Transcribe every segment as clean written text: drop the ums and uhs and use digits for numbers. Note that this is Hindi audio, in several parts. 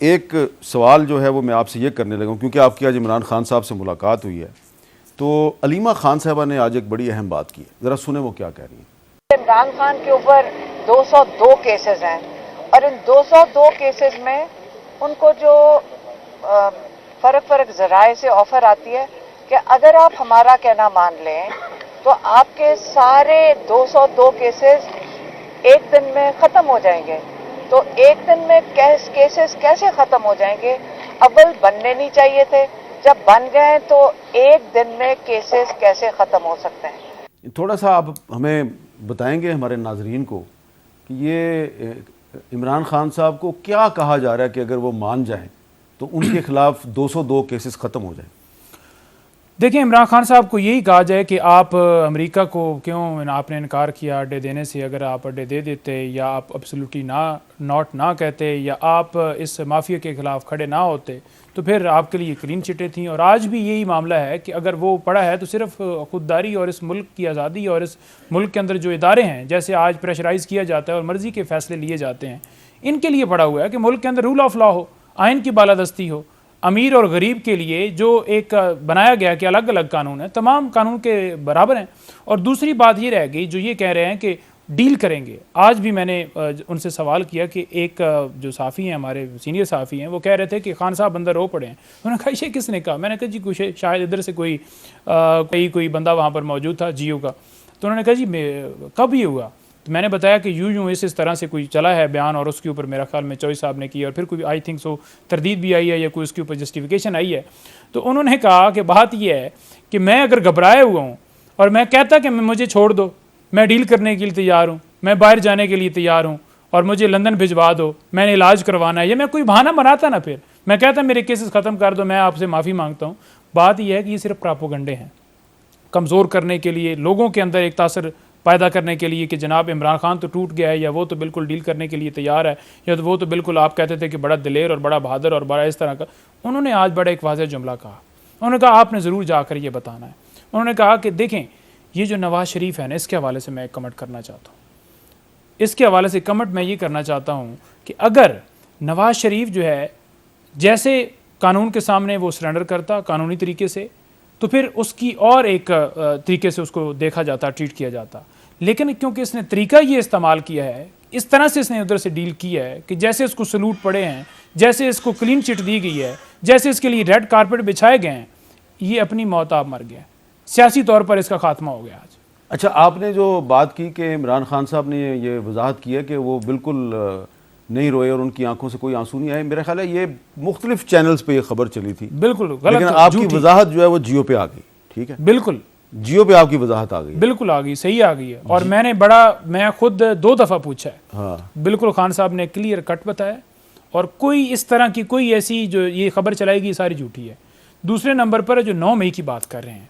एक सवाल जो है वो मैं आपसे ये करने लगा हूँ क्योंकि आपकी आज इमरान खान साहब से मुलाकात हुई है, तो अलीमा खान साहबा ने आज एक बड़ी अहम बात की है, ज़रा सुने वो क्या कह रही हैं। इमरान खान के ऊपर 202 केसेस हैं और इन 202 केसेस में उनको जो फ़र्क ज़राए से ऑफ़र आती है कि अगर आप हमारा कहना मान लें तो आपके सारे 202 केसेस एक दिन में ख़त्म हो जाएंगे। तो एक दिन में केसेस कैसे ख़त्म हो जाएंगे? अव्वल बनने नहीं चाहिए थे, जब बन गए तो एक दिन में केसेस कैसे ख़त्म हो सकते हैं? थोड़ा सा आप हमें बताएंगे हमारे नाजरीन को कि ये इमरान खान साहब को क्या कहा जा रहा है कि अगर वो मान जाएं तो उनके खिलाफ 202 केसेस ख़त्म हो जाएं। देखिए, इमरान खान साहब को यही कहा जाए कि आप अमेरिका को क्यों आपने इनकार किया अड्डे देने से। अगर आप अड्डे दे देते या आप एब्सोल्युटली नॉट ना कहते या आप इस माफिया के ख़िलाफ़ खड़े ना होते तो फिर आपके लिए क्लीन चिटें थी। और आज भी यही मामला है कि अगर वो पड़ा है तो सिर्फ खुददारी और इस मुल्क की आज़ादी और इस मुल्क के अंदर जो इदारे हैं, जैसे आज प्रेशराइज़ किया जाता है और मर्ज़ी के फ़ैसले लिए जाते हैं, इनके लिए पड़ा हुआ है कि मुल्क के अंदर रूल ऑफ लॉ हो, आइन की बालादस्ती हो। अमीर और गरीब के लिए जो एक बनाया गया कि अलग अलग कानून है, तमाम कानून के बराबर हैं। और दूसरी बात ये रह गई जो ये कह रहे हैं कि डील करेंगे। आज भी मैंने उनसे सवाल किया कि एक जो साफ़ी हैं, हमारे सीनियर साफ़ी हैं, वो कह रहे थे कि खान साहब अंदर रो पड़े हैं। उन्होंने कहा ये किसने कहा? मैंने कहा जी कुछ शायद इधर से कोई बंदा वहाँ पर मौजूद था जियो का। तो उन्होंने कहा जी कब ये हुआ? तो मैंने बताया कि यूं इस तरह से कोई चला है बयान और उसके ऊपर मेरा ख्याल में चौधरी साहब ने किया और फिर कोई आई थिंक सो तरदीद भी आई है या कोई उसके ऊपर जस्टिफिकेशन आई है। तो उन्होंने कहा कि बात यह है कि मैं अगर घबराया हुआ हूँ और मैं कहता कि मुझे छोड़ दो, मैं डील करने के लिए तैयार हूँ, मैं बाहर जाने के लिए तैयार हूँ और मुझे लंदन भिजवा दो, मैंने इलाज करवाना है, या मैं कोई बहाना बनाता ना, फिर मैं कहता मेरे केसेस ख़त्म कर दो, मैं आपसे माफ़ी मांगता हूँ। बात यह है कि ये सिर्फ प्रोपेगेंडे हैं, कमज़ोर करने के लिए, लोगों के अंदर एक तासर पैदा करने के लिए कि जनाब इमरान खान तो टूट गया है या वो तो बिल्कुल डील करने के लिए तैयार है या तो वो तो बिल्कुल आप कहते थे कि बड़ा दिलेर और बड़ा बहादुर और बड़ा इस तरह का। उन्होंने आज बड़ा एक वाज़ेह जुमला कहा। उन्होंने कहा आपने ज़रूर जाकर ये बताना है। उन्होंने कहा कि देखें, ये जो नवाज़ शरीफ है ना, इसके हवाले से मैं एक कमेंट करना चाहता हूँ। इसके हवाले से कमेंट मैं ये करना चाहता हूँ कि अगर नवाज़ शरीफ जो है जैसे कानून के सामने वो सरेंडर करता कानूनी तरीके से, तो फिर उसकी और एक तरीके से उसको देखा जाता, ट्रीट किया जाता। लेकिन क्योंकि इसने तरीका ये इस्तेमाल किया है, इस तरह से इसने उधर से डील किया है कि जैसे इसको सलूट पड़े हैं, जैसे इसको क्लीन चिट दी गई है, जैसे इसके लिए रेड कारपेट बिछाए गए हैं, ये अपनी मौत आप मर गया। सियासी तौर पर इसका खात्मा हो गया आज। अच्छा, आपने जो बात की कि इमरान खान साहब ने ये वजाहत की है कि वो बिल्कुल नहीं रोए और उनकी आंखों से कोई आंसू नहीं आए, मेरा ख्याल है ये मुख्तलिफ चैनल्स पे ये खबर चली थी। बिल्कुल गलत, लेकिन आपकी वजाहत जो है वो जियो पे आ गई। ठीक है, बिल्कुल जियो पे आपकी वजाहत आ गई। बिल्कुल आ गई, सही आ गई है। और मैं खुद 2 दफ़ा पूछा है। हाँ, बिल्कुल खान साहब ने क्लियर कट बताया और कोई इस तरह की कोई ऐसी जो ये खबर चलाएगी सारी झूठी है। दूसरे नंबर पर जो 9 मई की बात कर रहे हैं,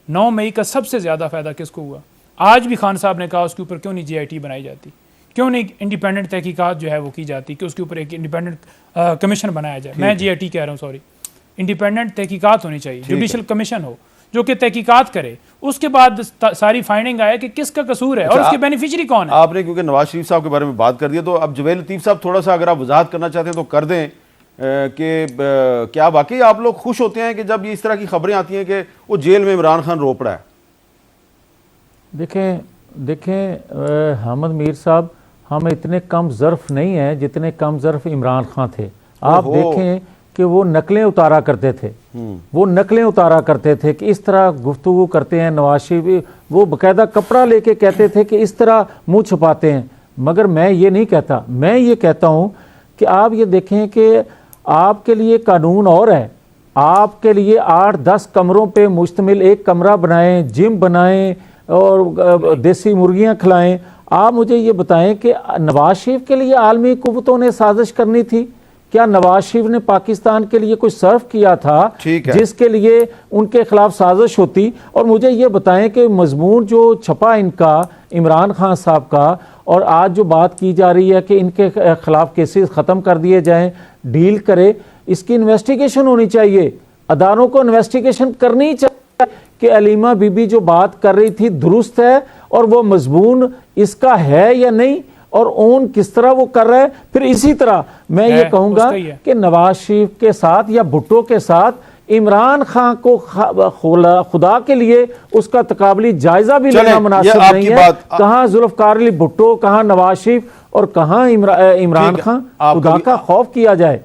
9 मई का सबसे ज़्यादा फ़ायदा किसको हुआ? आज भी खान साहब ने कहा उसके ऊपर क्यों नहीं GIT बनाई जाती, क्यों नहीं इंडिपेंडेंट तहकीकात जो है वो की जाती, कि उसके ऊपर एक इंडिपेंडेंट कमीशन बनाया जाए। मैं GIT कह रहा हूँ, सॉरी, इंडिपेंडेंट तहकीकात होनी चाहिए, जुडिशल कमीशन हो जो कि तहकीकात करे, उसके बाद सारी फाइंडिंग आए कि किसका कसूर है। अच्छा, और उसके बेनिफिशियरी कौन है। आपने क्योंकि नवाज शरीफ साहब के बारे में बात कर दिया, तो अब जवेद लतीफ़ साहब थोड़ा सा अगर आप वजाहत करना चाहते हैं तो कर दें कि क्या वाकई आप लोग खुश होते हैं कि जब ये इस तरह की खबरें आती हैं कि वो जेल में इमरान खान रो पड़ा है? देखें हामिद मीर साहब, हम इतने कम ज़र्फ़ नहीं हैं जितने कम ज़र्फ़ इमरान खान थे। आप देखें कि वो नकलें उतारा करते थे, कि इस तरह गुफ्तगू करते हैं नवाज शरीफ, वो बाकायदा कपड़ा लेके कहते थे कि इस तरह मुंह छुपाते हैं। मगर मैं ये नहीं कहता, मैं ये कहता हूँ कि आप ये देखें कि आपके लिए कानून और है, आपके लिए 8-10 कमरों पे मुश्तमिल एक कमरा बनाएं, जिम बनाएं और देसी मुर्गियाँ खिलाएं। आप मुझे ये बताएं कि नवाज शरीफ के लिए आलमी कुव्वतों ने साजिश करनी थी? क्या नवाज शरीफ ने पाकिस्तान के लिए कोई सर्व किया था जिसके लिए उनके खिलाफ साजिश होती? और मुझे ये बताएं कि मजमून जो छपा इनका, इमरान खान साहब का, और आज जो बात की जा रही है कि इनके खिलाफ केसेस ख़त्म कर दिए जाएं, डील करे, इसकी इन्वेस्टिगेशन होनी चाहिए। अदालों को इन्वेस्टिगेशन करनी चाहिए कि अलीमा बीबी जो बात कर रही थी दुरुस्त है और वो मजमून इसका है या नहीं। और ओन किस तरह वो कर रहा है। फिर इसी तरह मैं ये कहूंगा उसका ही है। कि नवाज शरीफ के साथ या भुट्टो के साथ इमरान खान को खुदा के लिए उसका तकाबली जायजा भी चलें, लेना ये मुनासिब आपकी नहीं है। बात- कहाँ जुल्फकार अली भुट्टो, कहाँ नवाज शरीफ और कहाँ इमरान ठीक है, खान, आप खुदा कभी- का खौफ किया जाए।